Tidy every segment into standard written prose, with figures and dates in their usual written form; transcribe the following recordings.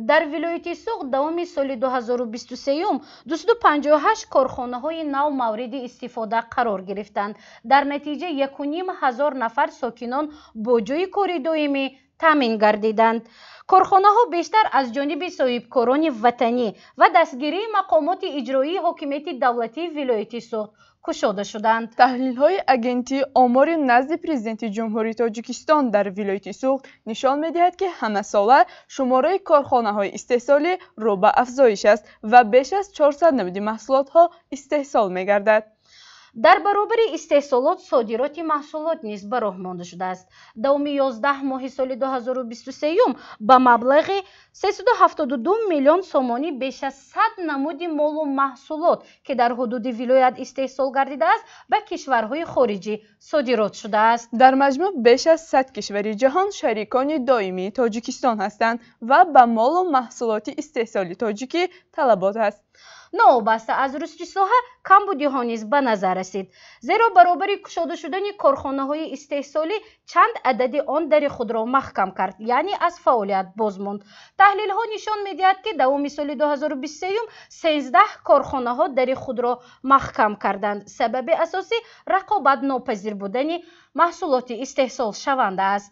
در ولایت سوغد دوام سال 2023 258 کارخانه‌های نو مورد استفاده قرار گرفتند. در نتیجه 1,500 نفر ساکنان با جای کار دائمی تامین گردیدند. کارخانه‌ها بیشتر از جانب صاحبکاران وطنی و دستگیری مقامات اجرایی حاکمیت دولتی ولایت سوغد کشاده شدند. تحلیل‌های اجنسی آمار نزد پرزیدنت جمهوری تاجیکستان در ولایت سوغد نشان می‌دهد که همه ساله شماره کارخانه‌های استحصالی رو به افزایش است و بیش از 400 نمود محصولات‌ها استحصال می‌گردد. در برابر استحصالات صادرات محصولات نیز به راه مانده شده است. دوام 11 ماه سال 2023 به مبلغ 372 میلیون سومانی بیش از 100 نمود مال و محصولات که در حدود ولایت استحصال گردیده است به کشورهای خارجی صادرات شده است. در مجموع بیش از 100 کشور جهان شریکان دائمی تاجیکستان هستند و به مال و محصولات استحصالی تاجیکی طلبات است. نوابسته از رشد ساحه کمبودی ها نیز به نظر رسید، زیرا برابر گشوده شدن کارخانه‌های استحصالی چند عدد آن در خود را محکم کرد، یعنی از فعالیت باز ماند. تحلیل ها نشان می‌دهد که دوام سال 2023 13 کارخانه ها در خود را محکم کردند. سبب اساسی رقابت ناپذیر بودن محصولات استحصال شونده است.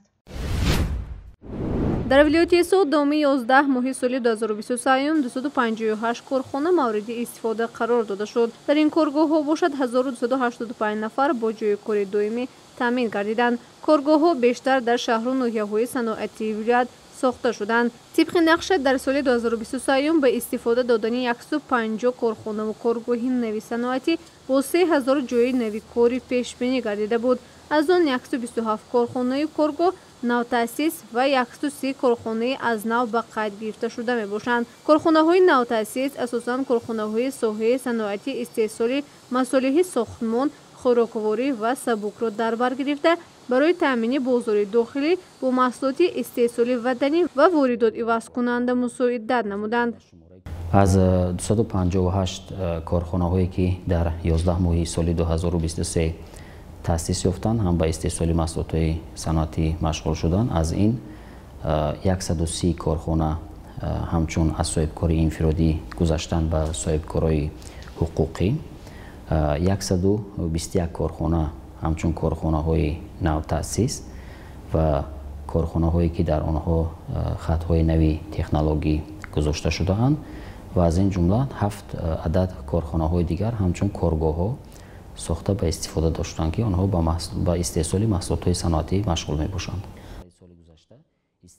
در ولایت سوغد دوام 11 ماه سال 2023 258 کارخانه مورد استفاده قرار داده شد. در این کارگاه‌ها باشد 1285 نفر با جای کار دائمی تامین گردیدند. کارگاه‌ها بیشتر در شهر و ناحیه‌های صنعتی ولایت ساخته شدند. طبق نقشه در سال 2023 به استفاده دادن 150 کارخانه و کارگاه نوی صنعتی با 3000 جای نوی کاری پیش بینی گردیده بود. از آن 127 کارخانه کارگاه نو تأسیس و 130 کارخانه از نو به قید گرفته شده می باشند. کارخانه های نو تأسیس اساساً کارخانه های ساحه صنعتی استحصالی مصالح ساختمان، خوراکواری و سبک را در بر گرفته برای تامین بازار داخلی با محصولات استحصالی وطنی و واردات عوض کننده مساعدت نمودند. از 258 کارخانه هایی که در 11 ماه سال 2023 تأسیس یافتند هم به استحصال محصولات صنعتی مشغول شدند. از این 130 کارخانه همچون از صاحبکاری انفرادی گذاشتن به صاحبکاری حقوقی، 121 کارخانه همچون کارخانه های نو تأسیس و کارخانه هایی که در آنها خط های نوی تکنولوژی گذاشته شده اند و از این جمله 7 عدد کارخانه های دیگر همچون کارگاه ها ساخته به استفاده داشتند که آنها با استحصال محصولات صنعتی مشغول می باشند.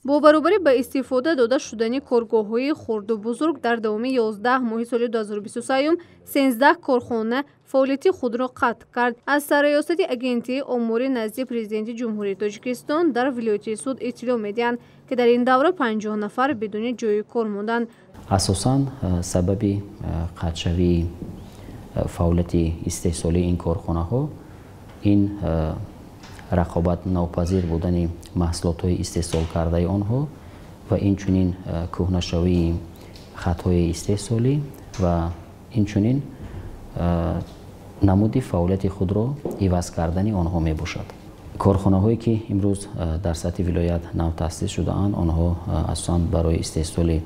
با برابر به استفاده داده شدن کارگاه‌های خرد و بزرگ در دوام 11 ماه سال 2023 13 کارخانه فعالیت خود را قطع کرد. از سرریاست اجنسی آمار نزد پرزیدنت جمهوری تاجیکستان در ولایت سوغد اطلاع می‌دهند که در این دوره 50 نفر بدون جای کار ماندند. اساساً سبب قطعی فعالیت استحصالی این کارخانه ها این رقابت ناپذیر بودن محصولات های استحصال کرده آنها و این چنین کهنه‌شوی خطهای استحصالی و این چنین نمود فعالیت خود را عوض کردن آنها می باشد. کارخانه هایی که امروز در سطح ولایت نو تأسیس شده اند آنها اساساً برای استحصال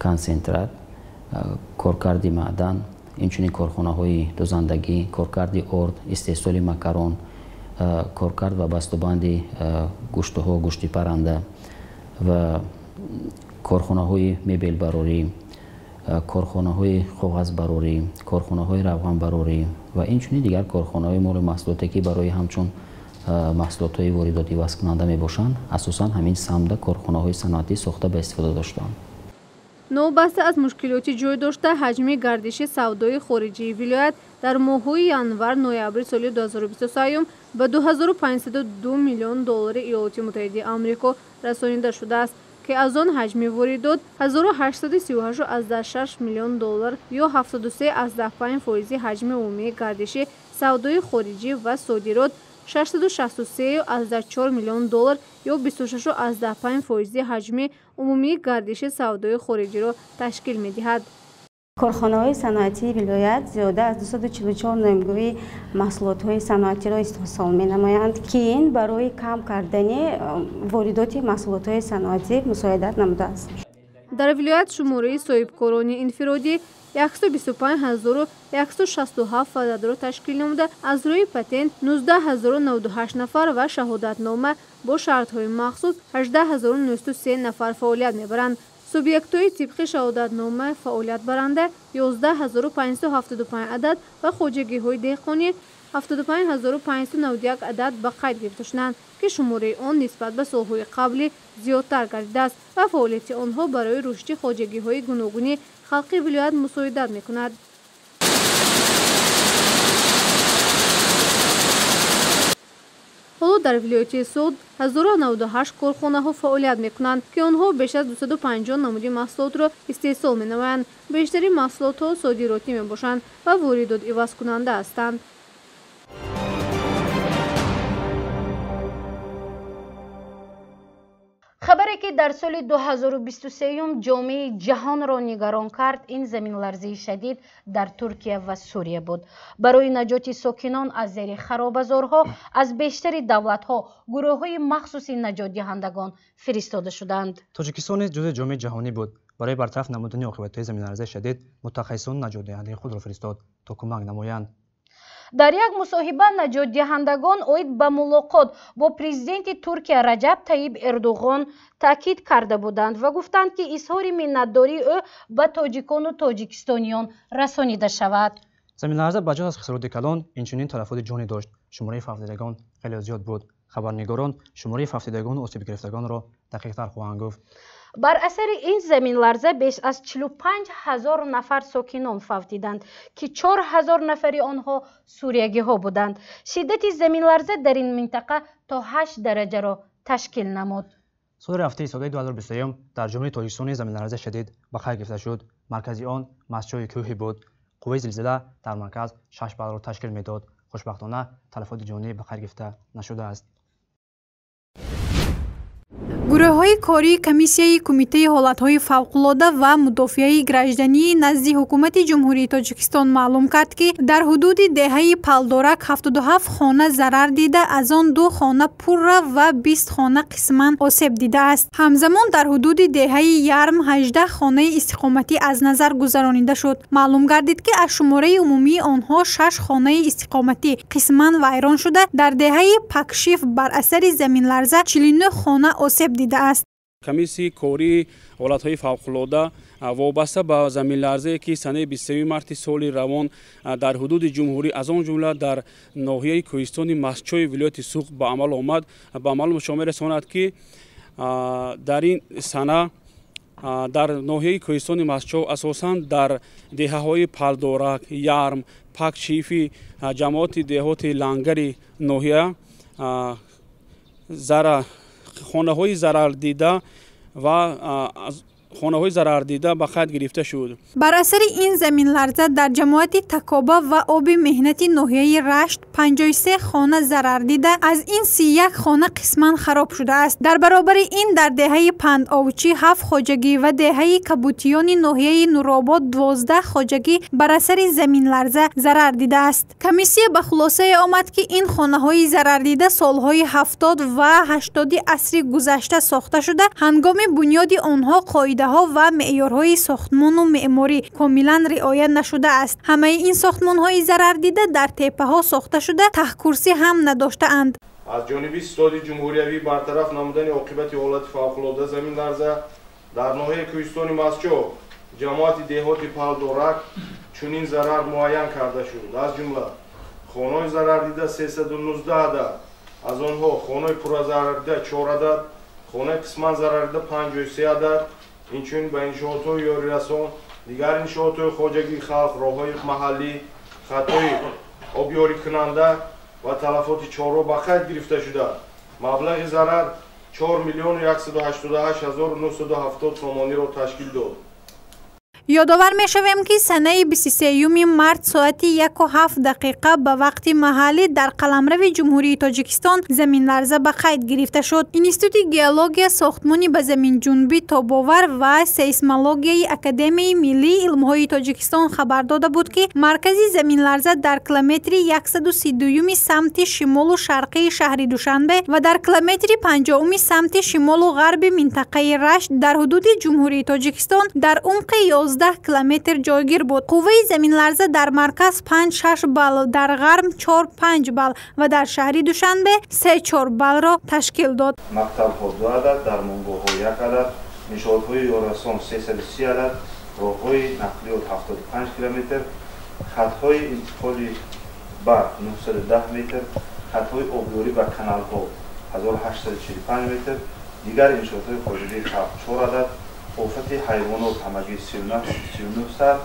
کنسنترات، کارکرد معدن، اینچنین کارخانه های دوزندگی، کارکرد ارد، استحصال مکرون، کارکرد و بسته‌بند گوشت ها، گوشت پرنده و کارخانه های مبل براری، کارخانه های کاغذ براری، کارخانه های روغن براری و اینچنین دیگر کارخانه های مورد محصولاتی که برای همچون محصولات های وارداتی وصل کننده می باشند اساساً همین سمت کارخانه های صنعتی ساخته به استفاده داشتند. نوبسته از مشکلاتی جای داشته حجم گردش سودای خارجی ولایت در ماه‌های ینور نوامبر سال 2023 به 2502 میلیون دلار ایالات متحده آمریکا رسانیده شده است که از آن حجم واردات 1838.6 میلیون دلار یا 73.5% حجم عمومی گردش سودای خارجی و صادرات 663.4 میلیون دلار یا 26.5% حجم عمومی گردش سودای خارجی را تشکیل می‌دهد. کارخانه‌های صنعتی ولایت زیاده از 244 نمونه محصولات‌های صنعتی را استحصال می‌نمایند که این برای کم کردن واردات محصولات‌های صنعتی مساعدت نموده است. дар вилоят шумораи соҳибкорони инфиродӣ 125167 вададро ташкил намуда, аз рӯи патент 19098 нафар ва шаҳодатнома бо шартҳои махсус 18903 нафар фаъолият мебаранд. субъектҳои тибқи шаҳодатнома фаъолият баранда 11575 адад ва хоҷагиҳои деҳқонӣ 75591 адад ба қайд гирифта шуданд, ки шумораи он нисбат ба солҳои қаблӣ зиёдтар гардидааст ва фаъолияти онҳо барои рушди хоҷагиҳои гуногуни халқи вилоят мусоидат мекунад. ҳоло дар вилояти Суд 1098 корхонаҳо фаъолият мекунанд, ки онҳо беш аз 250 намуди маҳсулотро истеҳсол менамоянд. бештари маҳсулотҳо содиротӣ мебошанд ва воридотивазкунанда ҳастанд. хабаре ки дар соли 2023 ҷомеаи ҷаҳонро нигарон кард, ин заминларзии шадид дар Туркия ва Сурия буд. барои наҷоти сокинон аз зери харобазорҳо аз бештари давлатҳо гурӯҳҳои махсуси наҷотдиҳандагон фиристода шуданд. тоҷикистон низ ҷузъи ҷомеаи ҷаҳонӣ буд. барои бартараф намудани оқибатҳои заминларзаи шадид мутахассисон наҷотдиҳандаи худро фиристод то кӯмак намоянд. дар як мусоҳиба наҷотдиҳандагон оид ба мулоқот бо президенти Туркия Раҷаб Таyyip Эрдуғон таъкид карда буданд ва гуфтанд, ки изҳори миннатдории ӯ ба тоҷикону тоҷикистониён расонида шавад. заминларза ба ҷоз аз хисороти калон инчунин талафоти ҷонӣ дошт. шумораи фавтидагон хеле зиёд буд. хабарнигорон шумораи фавтидагону осебгирифтагонро дақиқтар хоҳанд гуфт. бар асари ин заминларза беш аз 45000 нафар сокинон фавтиданд, ки 4000 нафари онҳо суриягиҳо буданд. шиддати заминларза дар ин минтақа то 8 дараҷаро ташкил намуд. соли рафтаи соли 2021 дар ҷумҳурии тоҷикистон заминларзаи шадид ба қайд гирифта шуд. маркази он масҷои кӯҳӣ буд. қувваи зилзила дар марказ 6 баллро ташкил медод. хушбахтона талафоти ҷонӣ ба қайд гирифта нашудааст. гурӯҳҳои кории комиссияи кумитаи ҳолатҳои фавқулода ва мудофиаи гражданӣ назди ҳукумати ҷумҳурии тоҷикистон маълум кард, ки дар ҳудуди деҳаи Палдорак 77 хона зарар дида, аз он 2 хона пурра ва 20 хона қисман осеб дидааст. ҳамзамон дар ҳудуди деҳаи Ярм 18 хонаи истиқоматӣ аз назар гузаронида шуд. маълум гардид, ки аз шумораи умумии онҳо 6 хонаи истиқоматӣ қисман вайрон шуда, дар деҳаи Пакшиф бар асари заминларза 49 хона осеб дидааст. комиссияи кории ҳолатҳои фавқулода вобаста ба заминларзае ки санаи 23 марти соли равон дар ҳудуди ҷумҳурӣ аз он ҷумла дар ноҳияи кӯҳистони Масчои вилояти Суғ ба амал омад, ба маълум шумо расонад, ки дар ин сана дар ноҳияи кӯҳистони Масчо асосан дар деҳаҳои Палдорак, Ярм, Пакшифи ҷамоати деҳоти Лангари ноҳия хонаҳои зарардида ва хонаҳои зарардида ба қайд гирифта шуд. бар асари ин заминларза дар ҷамоати Такоба ва оби меҳнати ноҳияи Рашт 53 хона зарар дида, аз ин 31 хона қисман хароб шудааст. дар баробари ин дар деҳаи Пандовчӣ 7 хоҷагӣ ва деҳаи Кабутиёни ноҳияи Нуробод 12 хоҷагӣ бар асари заминларза зарар дидааст. комиссия ба хулосае омад, ки ин хонаҳои зарардида солҳои 70 ва 80 асри гузашта сохта шуда, ҳангоми бунёди онҳо қоидаҳо ва меъёрҳои сохтмону меъморӣ комилан риоя нашудааст. ҳамаи ин сохтмонҳои зарардида дар теппаҳо сохта шуда, таҳкурсӣ ҳам надоштаанд. аз ҷониби Ситоди ҷумҳуриявӣ бартараф намудани оқибати ҳолати фавқулода заминларза дар ноҳияи кӯҳистони Масчо ҷамоати деҳоти Палдорак чунин зарар муайян карда шуд. аз ҷумла хонаҳои зарардида 319 адад, аз онҳо хонаҳои пурра зарардида 4 адад, хонаи қисман зарардида 53 адад, инчунин ба иншоотҳои ёрирасон, дигар иншоотҳои хоҷагии халқ, роҳҳои маҳаллӣ, хаттҳои обёрикунанда ва талафоти чорро ба қайд гирифта шуда, маблағи зарар 4 миллион 188 970 сомониро ташкил дод. یادآور می‌شویم که سنه 23 مارس ساعت 1:07 به وقت محلی در قلمرو جمهوری تاجیکستان زمین لرزه به قید گرفته شد. اینستیتوت گئولوژی ساختمانی به زمین جنبی تاب‌آور و سیسمولوژی اکادمی ملی علم‌های تاجیکستان خبر داده بود که مرکز زمین لرزه در کیلومتر 132 سمت شمال و شرقی شهر دوشنبه و در کیلومتر 50 سمت شمال و غرب منطقه رشت در حدود جمهوری تاجیکستان در عمق 11 کیلومتر جایگیر بود. قوه زمین لرزه در مرکز 5-6 بال، در غرب 4-5 بال و در شهر دوشنبه 3-4 بال را تشکیل داد. مقطع‌ها 2 عدد، درمانگاه‌ها 1 عدد، نشادهای یارسان 330 عدد، راه‌های نقلیات 75 کیلومتر، خط‌های انتقالی برق 910 متر، خط‌های آبیاری و کانال‌ها 1845 متر، دیگر انشاءات‌های خارجی 4 عدد، آفت حیوانات همگی 39 سر،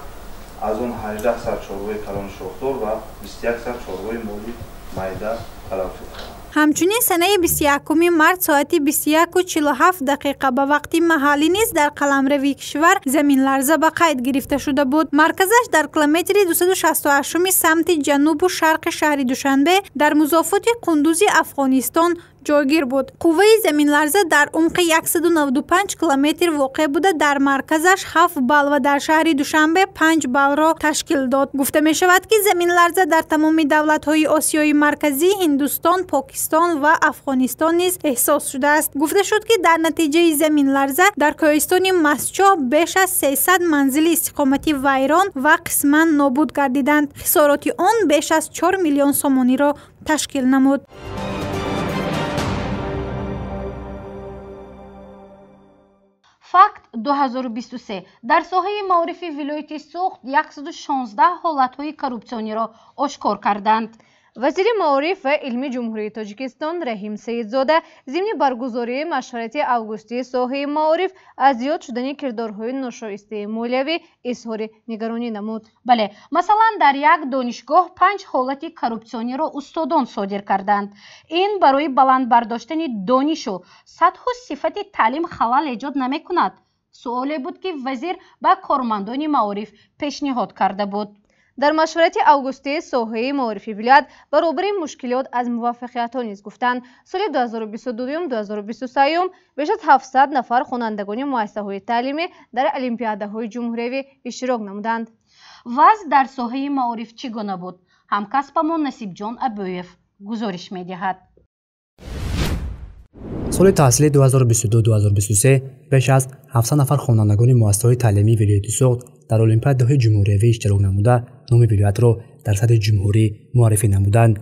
از آن 18 سر چاروای کلان شاخدار و 21 سر چاروای مالی میده تلف شد. همچنین سنه 21 مارس ساعت 21:47 به وقت محلی نیز در قلمرو کشور زمین لرزه به قید گرفته شده بود. مرکزش در کیلومتر 268 سمت جنوب و شرق شهر دوشنبه در مضافات قندوز افغانستان جایگیر بود. قوه زمین لرزه در عمق 195 کیلومتر واقع بوده. در مرکزش 7 بال و در شهر دوشنبه 5 بال را تشکیل داد. گفته می شود که زمین لرزه در تمام دولت‌های آسیای مرکزی، هندوستان، پاکستان و افغانستان نیز احساس شده است. گفته شد که در نتیجه زمین لرزه در کوهستان مسچو بیش از 300 منزل استقامتی ویران و قسما نابود گردیدند. خسارات آن بیش از 4 میلیون سومانی را تشکیل نمود. فакт 2023 дар соҳаи маорифи вилояти суғд 116 ҳолатҳои коррупсиониро ошкор карданд. вазири маориф ва илми ҷумҳурии тоҷикистон раҳим саидзода зимни баргузории машварати августии соҳаи маориф аз зиёд шудани кирдорҳои ношоистаи молиявӣ изҳори нигаронӣ намуд. бале, масалан дар як донишгоҳ 5 ҳолати коррупсиониро устодон содир карданд. ин барои баланд бардоштани донишу сатҳу сифати таълим халал эҷод намекунад? суоле буд ки вазир ба кормандони маориф пешниҳод карда буд. дар машварати августии соҳаи маорифи вилоят баробари мушкилот аз муваффақиятҳо низ гуфтанд. соли 2022-2023 беш аз 700 нафар хонандагони муассисаҳои таълимӣ дар олимпиадаҳои ҷумҳуриявӣ иштирок намуданд. ваз дар соҳаи маориф чӣ гуна буд? ҳамкасбамон Насибҷон Абӯев гузориш медиҳад. соли таҳсилии 2022-2023 беш аз 700 нафар хонандагони муассисаҳои таълимии вилояти суғд дар олимпиадаҳои ҷумҳуриявӣ иштирок намуда, номи вилоятро дар сатҳи ҷумҳурӣ муаррифӣ намуданд.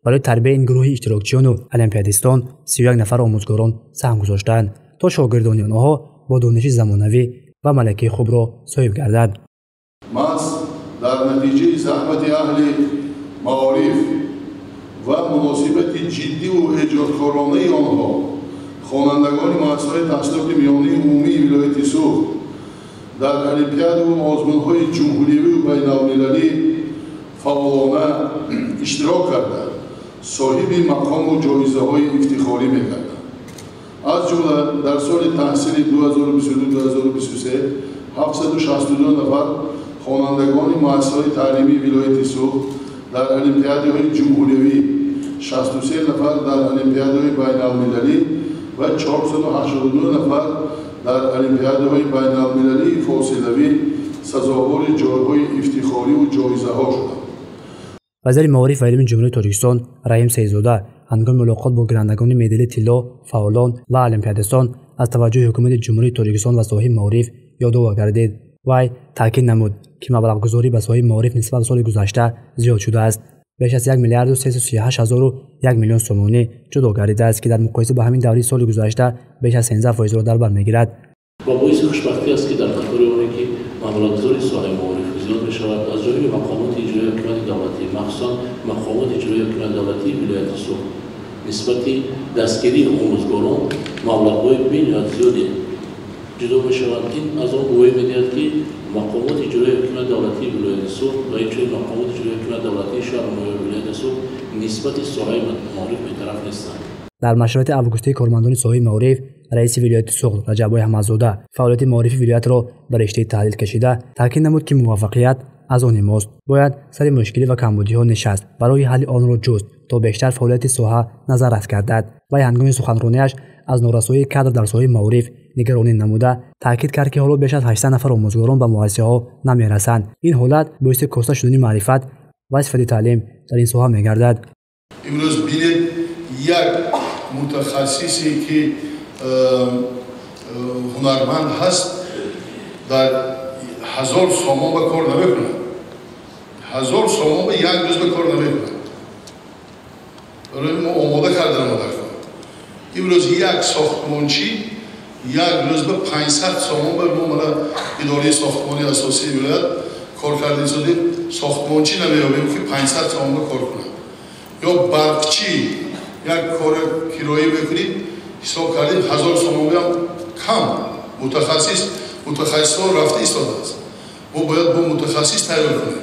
барои тарбияи ин гурӯҳи иштирокчиёну олимпиадистон 31 нафар омӯзгорон саҳм гузоштанд, то шогирдони онҳо бо дониши замонавӣ ва малакаи хубро соҳиб гарданд. маҳз дар натиҷаи заҳмати аҳли маориф ва муносибати ҷиддиву эҷодкоронаи онҳо, хонандагони муассисаҳои таҳсилоти миёнии умумии вилояти суғд дар олимпиадаву озмунҳои ҷумҳуриявию байналмилалӣ фаъолона иштирок карда, соҳиби мақому ҷоизаҳои ифтихорӣ мегарданд. аз ҷумла дар соли таҳсили 2022-2023 762 нафар хонандагони муассисаҳои таълимии вилояти суғд дар олимпиадаҳои ҷумҳуриявӣ, 63 нафар дар олимпиадаҳои байналмилалӣ ва 482 нафар дар олимпиадаҳои байналмилалии фосилавӣ сазовори ҷойҳои ифтихориву ҷоизаҳо шуданд. вазири маориф ва илми ҷумҳурии тоҷикистон раҳим саидзода ҳангоми мулоқот бо гирандагони медали тилло, фаъолон ва олимпиадистон аз таваҷҷӯҳи ҳукумати ҷумҳурии тоҷикистон ва соҳаи маориф ёдовар гардид. вай таъкид намуд, ки маблағгузорӣ ба соҳаи маориф нисбат ба соли гузашта зиёд шудааст. беш аз 1 миллиарду 338,001 миллион сомонӣ ҷудо гардидааст, ки дар муқоиса ба ҳамин даври соли гузашта беш аз 13%-ро дар бар мегирад. ва боиси хушбахтӣ аст, ки дар қатори оне ки маблағгузори соҳаи маориф зиёд мешавад, аз ҷониби мақомоти иҷроии ҳукумати давлатӣ, махсусан мақомоти иҷроии ҳукумати давлатии вилояти суғд нисбати дастгирии омӯзгорон маблағҳои бениҳоят зиёде ҷудо мешаванд. ин аз он гувоҳӣ медиҳад, ки мақомоти иҷроии ҳукумати давлатии вилояти суғд ва инчунин мақомоти иҷроии ҳукумати давлатии шаҳру ноёби вилояти суғд нисбати соҳаи маориф бетараф нестанд. در مشورت августии کارمندان ساحه معارف رئیس ولایت سوغد رجبای احمدزاده فعالیت معارفی ولایت را به رشته تحلیل کشیده تاکید نمود که موفقیت از آن ماست. باید سر مشکلی و کمبودی‌ها نشست برای حل آن را جست تا بیشتر فعالیت ساحه نظارت گردد. و هنگام سخنرانیش از نارسایی کادر در ساحه معارف نگرانی نموده تاکید کرد که حالا بیش از 800 نفر آموزگاران به مؤسسه‌ها نمی‌رسند. این حالت باعث کاسته شدن معرفت و صفت تعلیم در این ساحه می‌گردد. امروز ببینید یک متخصصی که هنرمند هست در 1000 سامان به کار نمیکنه. 1000 سامان به یک روز به کار نمیکنه. برای ما آماده کردن ما در کار. امروز یک ساختمانچی یک روز به 500 سامان به ما اداره ساختمانی اساسی ولایت کار کردن شده. ساختمانچی نمیابیم که 500 سامان به کار کنه. یا برقچی یک کار کرایی بکنیم حساب کردیم 1000 سامان هم کم متخصص ها رفته ایستاده است. ما باید با متخصص تیار کنیم.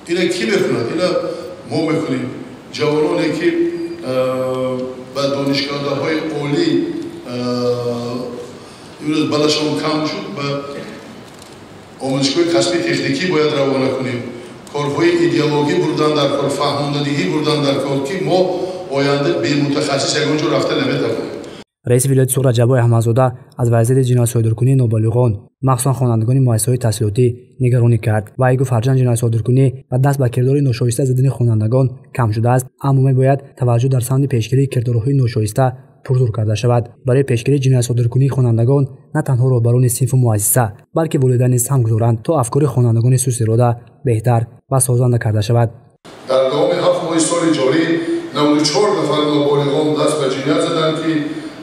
اینا کی میکند؟ اینا ما میکنیم. جوانانی که به دانشگاه های عالی امروز بالاشون کم شد به آموزشگاه کسبی تکنیکی باید روانه کنیم. کارهای ایدئولوژی بردن در کار، فهماندهی بردن در کار که ما آینده به متخصص یگانجا رفته نمیتوانیم. رئیس ولایت سوغد رجبای احمدزاده از وضعیت جنایت صادرکنی نابالغان مخصوصا خوانندگان مؤسسه‌های تحصیلاتی نگرانی کرد و ای گفت هرچند جنایت صادرکنی و دست به کردار ناشایسته زدن خوانندگان کم شده است اما باید توجه در سمت پیشگیری کردارهای ناشایسته پرزور کرده شود. برای پیشگیری جنایت صادرکنی خوانندگان نه تنها رهبران صنف و مؤسسه بلکه والدین نیز هم گذارند تا افکار خوانندگان سوء اراده بهتر و سازنده کرده شود. در دوام 7 ماه سال جاری 94 نفر نابالغان دست به جنایت زدند که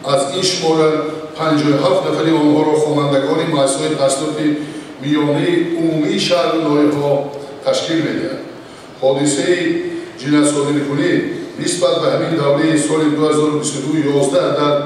از این شماره 57 نفری آنها را خوانندگان مؤسسه‌های تحصیلاتی میانه عمومی شهر نایها تشکیل می‌دهند. حادثه جنایت صادرکنی نسبت به همین دوره سال 2022 11 عدد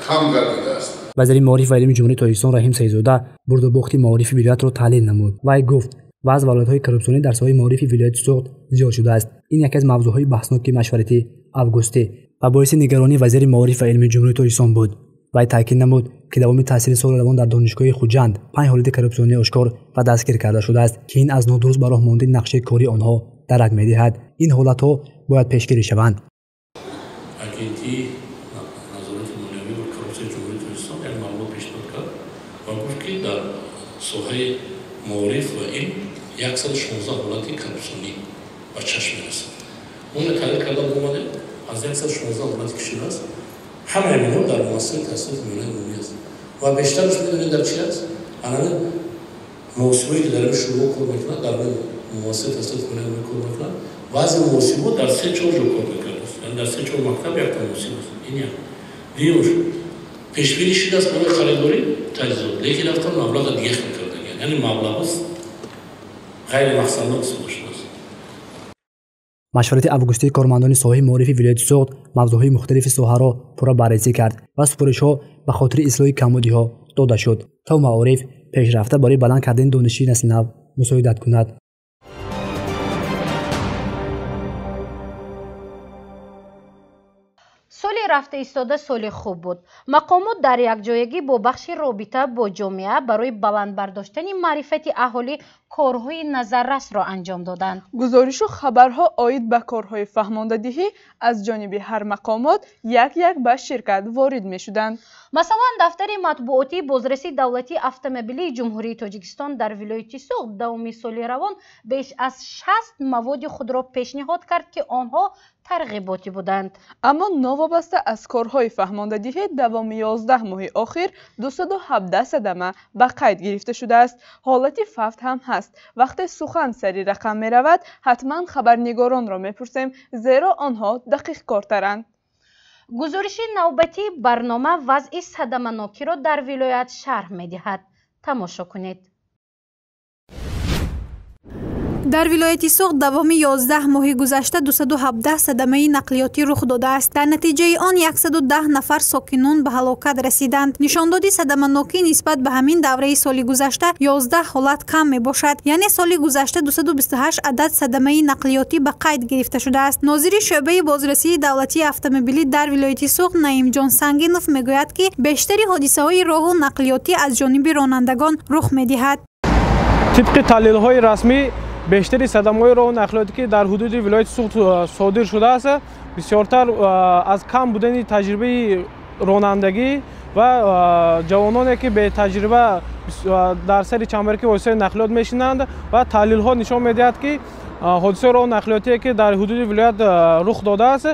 کم گردیده است. وزیر معارف و علم جمهوری تاجیکستان رحیم سیدزاده برد و باخت معارفی ولایت را تحلیل نمود و گفت وضع والیدهای کورپسیونی در ساحه معارفی ولایت سوغد زیاد شده است. این یکی از موضوعهای بحثناک مشورتی августӣ و باعث نگرانی وزیر معارف و علم جمهوری تاجیکستان بود. و تاکید نمود که دوام تحصیل سال روان در دانشگاه خوجند 5 حالت کورپسیونی آشکار و دستگیر کرده شده است که این از نادرست به راه ماندن نقشه کاری آنها درک می‌دهد. این حالت‌ها باید پیشگیری شوند. агентии назорати молиявӣ ва коррупсияи ҷумҳурии тоҷикистон як маълумот пешниҳод кард ва гуфт ки дар соҳаи маориф ва илм 116 ҳолати коррупсионӣ ба чашм мерасад. мо таҳлил карда омаде аз 116 ҳолати ки шуда аст ҳамаи инҳо дар муассисаи таҳсилоти миллии умумӣ аст ва бештараш медонед дар чи аст анан муосибое ки дар ин шӯъба кор мекунад дар муассисаи таҳсилоти миллии умумӣ кор мекунад баъзе муосибо дар 3-4 ҷо кор мекунад. در 3-4 مکتب یک تناسب است. این یک. دیوش پیشبینی شده است برای خریداری تجهیزات. لیکن رفتن مبلغ دیگه خرید کردن. یعنی مبلغ است غیر مقصدانه استفاده شده است. مشورت августии کارمندان ساحه معارفی ولایت سوغد موضوعهای مختلف ساحه را پورا بررسی کرد و سپارش‌ها به خاطر اصلاح کمبودی‌ها داده شد تا معارف پیشرفته برای بلند کردن دانشی نسل نو مساعدت کند. سال رفته ایستاده سال خوب بود. مقامات در یک جایگی با بخش رابطه با جامعه برای بلند برداشتن معرفت اهالی کارهای نظررس را انجام دادند. گزارش و خبرها عاید به کارهای فهماندهی از جانب هر مقامات یک به شرکت وارد می شدند. مثلا دفتر مطبوعاتی بازرسی دولتی اتومبیلی جمهوری تاجیکستان در ولایت سوغد دوم سال روان بیش از 60 مواد خود را پیشنهاد کرد که آنها ترغیباتی بودند. اما نوابسته از کارهای فهماندهی دوام 11 ماه آخر 217 صدمه به قید گرفته شده است. حالت فوت هم هست. وقتی سخن سری رقم می رود حتما خبرنگاران را می پرسیم زیرا آنها دقیق کارترند. گزارش نوبتی برنامه وضع صدمه‌ناکی را در ولایت شرح می دهد. تماشا کنید. در ولایت سوخت دوام 11 ماه گذشته 217 صدمه نقلیاتی رخ داده است. در نتیجه آن 110 نفر ساکنان به هلاکت رسیدند. نشاندادی صدمه‌ناکی نسبت به همین دوره سال گذشته 11 حالت کم می باشد. یعنی سال گذشته 228 عدد صدمه نقلیاتی به قید گرفته شده است. ناظر شعبه بازرسی دولتی اتومبیلی در ولایت سوخت نعیم جان سنگینوف میگوید که بیشتری حادثه های راه و نقلیاتی از جانب رانندگان رخ می‌دهد. طبق تحلیل‌های رسمی بیشتری صدمه‌های راه و نقلیاتی که در حدود ولایت سوخت صادر شده است بسیارتر از کم بودن تجربه رانندگی و جوانانی که به تجربه در سر چنبرکی واسطه نقلیات میشینند و تحلیل‌ها نشان می‌دهد که حادثه راه و نقلیاتی که در حدود ولایت رخ داده است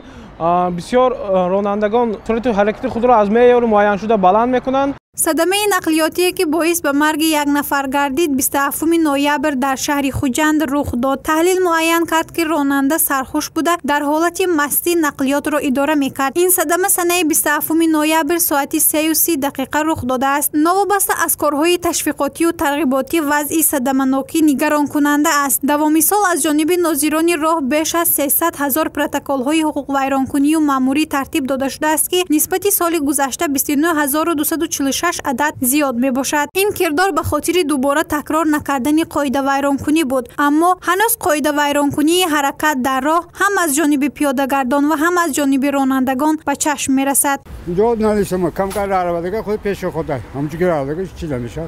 بسیار رانندگان سرعت حرکت خود را از معیار معین شده بلند میکنند. صدمه نقلیاتی که باعث به مرگ یک نفر گردید 27 نوامبر در شهر خوجند رخ داد. تحلیل معین کرد که راننده سرخوش بوده در حالت مستی نقلیات را اداره میکرد. این صدمه سنه 27 نوامبر ساعت 3:30 دقیقه رخ داده است. نوابسته از کارهای تشویقاتی و ترغیباتی وضع صدمه‌ناکی نگران کننده است. دوام سال از جانب ناظران راه بیش از 300,000 پروتکل‌های حقوق ویرانکنی و مأموری ترتیب داده شده است که نسبت سال گذشته 29246 عدد زیاد می باشد. این کردار به خاطر دوباره تکرار نکردن قاعده ویرانکنی بود، اما هنوز قاعده ویرانکنی حرکت در راه هم از جانب پیاده‌گردان و هم از جانب رانندگان به چشم می رسد. اینجا ندیشم کم کرده عربه خود پیش خوده همونجوری که عربه چی نمیشه.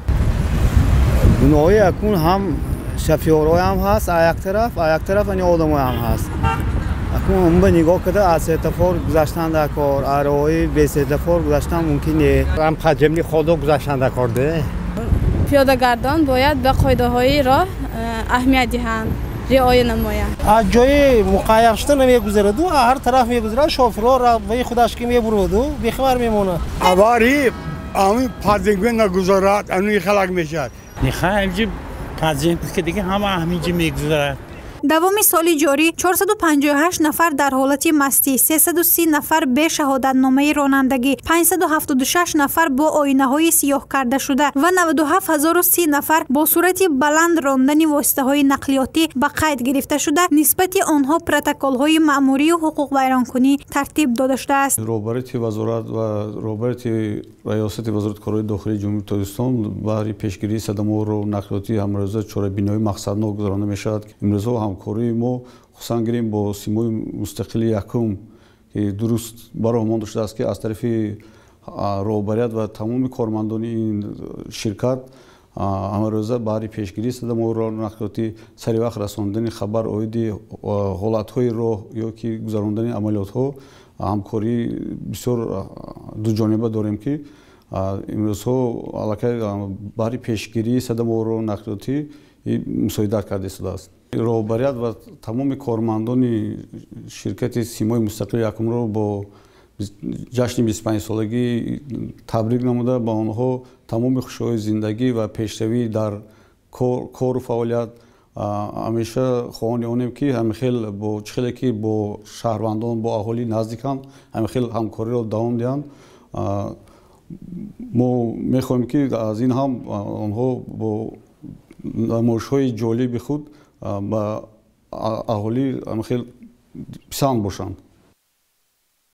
گناهی اکون هم شفیارای هم هست یک طرف یعنی آدمای هم هست. اکنون اون به نگاه کرده از اتفاق گذاشتن در کار آرایی به اتفاق گذاشتن ممکنه هم خجملی خودو گذاشتن در کار ده. پیاده‌گردان باید به قاعده های راه اهمیت دهند، رعایت نمایند. از جای مقایر شدن نمیگذره دو هر طرف میگذره شوفرها را وی خودش که میبره دو بیخبر میمونه. اواری همین پادینگون نگذارد انوی خلق میشد. نخواهیم پادینگ که دیگه همه همینجا میگذره. دوام سال جاری 458 نفر در حالت مستی، 330 نفر به شهادتنامه رانندگی، 576 نفر با آینه‌های سیاه کرده شده و 97030 نفر با صورت بلند راندن واسطه‌های نقلیاتی به قید گرفته شده. نسبت آنها پروتکل‌های مأموری و حقوق ویرانکنی ترتیب داده شده است. روبرت وزارت و روبرت ریاست وزارت کارهای داخلی جمهوری تاجیکستان برای پیشگیری صدمات راه و نقلیاتی همروزه چاره‌بینایی مقصدناک گذرانده می‌شود. امروز همکاری ما خصوصا گریم با سیمای مستقلی یکم که درست برای ما داشته است که از طرف راهبریت و تمام کارمندان این شرکت امروزه برای پیشگیری صدمات راه و نقلیاتی سری وقت رساندن خبر اویدی حالت‌های راه یا که گذراندن عملیات‌ها همکاری بسیار دو جانبه داریم که امروز علاقه برای پیشگیری صدمات راه و نقلیاتی مساعدت کرده شده است. راهبریت و تمام کارمندان شرکت سیمای مستقل یکم رو با جشن 25 سالگی تبریک نموده با آنها تمام خوشی‌های زندگی و پیشروی در کار و فعالیت همیشه خواهان آنیم که همیخیل با چخیلی که با شهروندان با اهالی نزدیکند همیخیل همکاری را دوام دهند. ما میخواهیم که از این هم آنها با نمایش‌های جالب خود با اهالی خیلی پسند باشند.